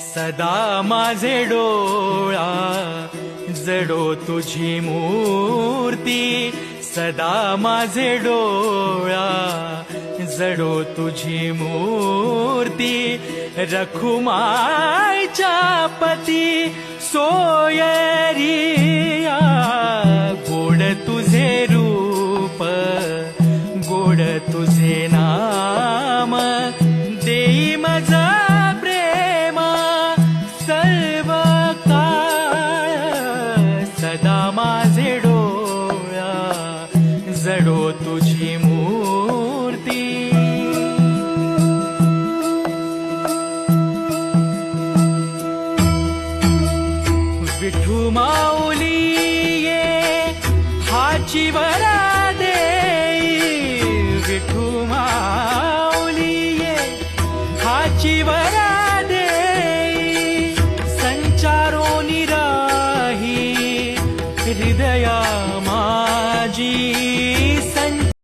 सदा माझे डोळा जडो तुझी मूर्ती, सदा माझे डोळा जडो तुझी मूर्ती, रखुमाईच्या पती सोयरिया, गोड तुझे रूप गोड तुझे नाम, देई मज प्रेम सर्व काळ, सदा माझे डोळा जडो तुझी मूर्ती. विठू माऊली ये हाची वरा देई, विठू माऊली ये हाची वरा देई, संचारोनी राही हृदया माझी